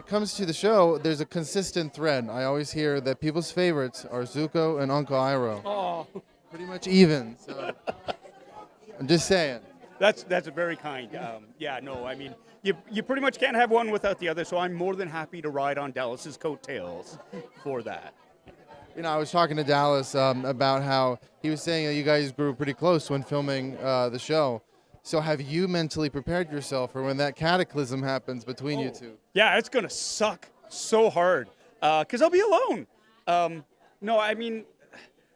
it comes to the show, there's a consistent thread. I always hear that people's favorites are Zuko and Uncle Iroh. Oh, Pretty much even. So I'm just saying. that's very kind. Yeah, no, I mean, you pretty much can't have one without the other. So I'm more than happy to ride on Dallas's coattails for that. I was talking to Dallas about how he was saying that you guys grew pretty close when filming the show. So have you mentally prepared yourself for when that cataclysm happens between you two? Yeah, it's gonna suck so hard because I'll be alone. No, I mean,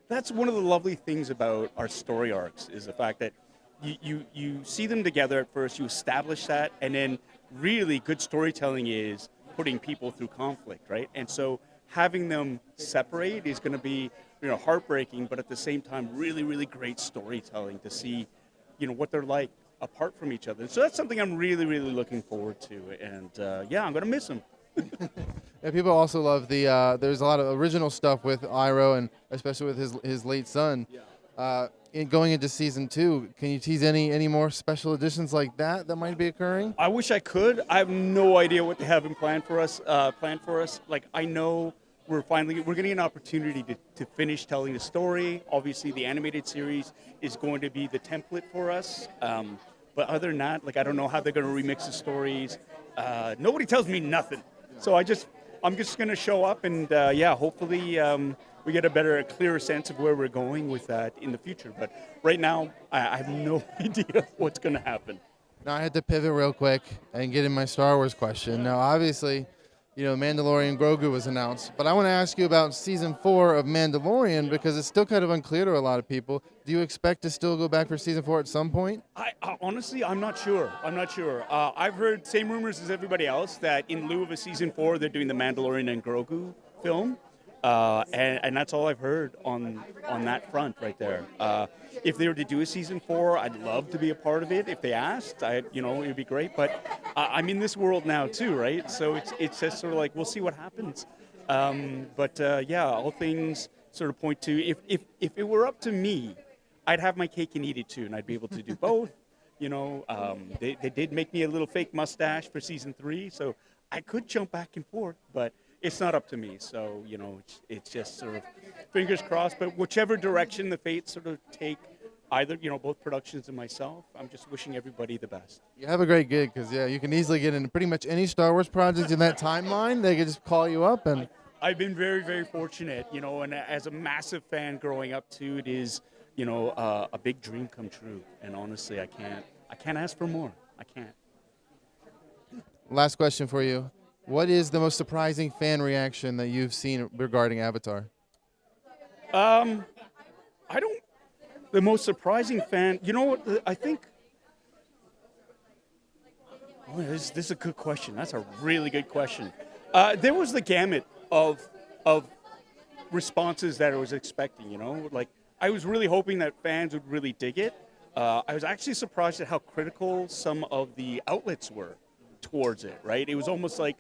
that's one of the lovely things about our story arcs is the fact that you see them together at first, you establish that, and then really good storytelling is putting people through conflict, right? And so having them separate is going to be heartbreaking, but at the same time really, really great storytelling to see what they're like apart from each other. So that's something I'm really, really looking forward to, and yeah, I'm going to miss them. Yeah, people also love there's a lot of original stuff with Iroh, and especially with his late son. Going into season 2, can you tease any more special editions like that might be occurring? I wish I could. I have no idea what they have in plan for us. Like, I know we're getting an opportunity to finish telling the story. Obviously, the animated series is going to be the template for us. But other than that, like, I don't know how they're going to remix the stories. Nobody tells me nothing. So I'm just going to show up and hopefully we get a clearer sense of where we're going with that in the future. But right now, I have no idea what's going to happen. Now I had to pivot real quick and get in my Star Wars question. Now, obviously, Mandalorian Grogu was announced, but I want to ask you about season 4 of Mandalorian because it's still kind of unclear to a lot of people. Do you expect to still go back for season 4 at some point? Honestly, I'm not sure. I've heard same rumors as everybody else that in lieu of a season 4, they're doing the Mandalorian and Grogu film. And that's all I've heard on that front right there. If they were to do a season 4, I'd love to be a part of it. If they asked, it would be great. But I'm in this world now too, right? So it's just sort of like we'll see what happens. All things sort of point to if it were up to me, I'd have my cake and eat it too, and I'd be able to do both. They did make me a little fake mustache for season 3, so I could jump back and forth, but it's not up to me, so it's just sort of fingers crossed. But whichever direction the fates sort of take, either both productions and myself, I'm just wishing everybody the best. You have a great gig because you can easily get into pretty much any Star Wars project in that timeline. They can just call you up and. I've been very, very fortunate, and as a massive fan growing up too, it is a big dream come true. And honestly, I can't ask for more. I can't. Last question for you. What is the most surprising fan reaction that you've seen regarding Avatar? The most surprising fan, I think, this is a good question. That's a really good question. There was the gamut of responses that I was expecting, like I was really hoping that fans would really dig it. I was actually surprised at how critical some of the outlets were towards it, right? It was almost like,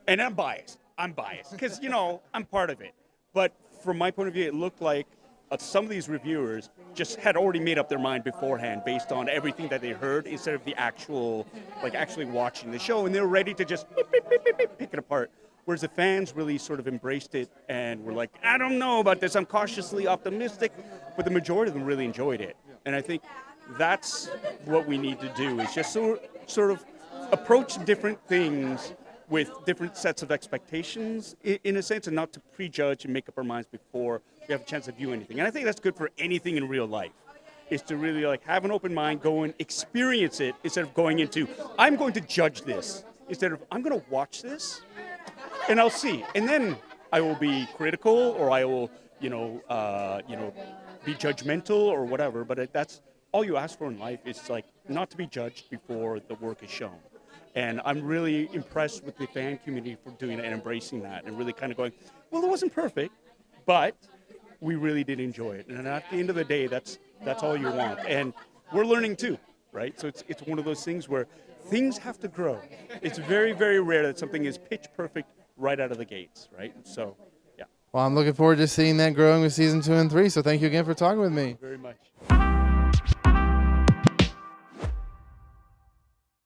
and I'm biased because, I'm part of it. But from my point of view, it looked like some of these reviewers just had already made up their mind beforehand based on everything that they heard instead of the actually watching the show. And they were ready to just pick it apart. Whereas the fans really sort of embraced it and were like, I don't know about this. I'm cautiously optimistic. But the majority of them really enjoyed it. And I think that's what we need to do is just sort of approach different things with different sets of expectations, in a sense, and not to prejudge and make up our minds before we have a chance to view anything. And I think that's good for anything in real life, is to really have an open mind, go and experience it instead of going into, I'm going to judge this, instead of, I'm going to watch this, and I'll see. And then I will be critical, or I will, be judgmental or whatever, but that's all you ask for in life is not to be judged before the work is shown. And I'm really impressed with the fan community for doing it and embracing that and really kind of going, well, it wasn't perfect, but we really did enjoy it. And at the end of the day, that's all you want. And we're learning too, right? So it's one of those things where things have to grow. It's very, very rare that something is pitch perfect right out of the gates, right? So, yeah. Well, I'm looking forward to seeing that growing with season 2 and 3. So thank you again for talking with me. Very much.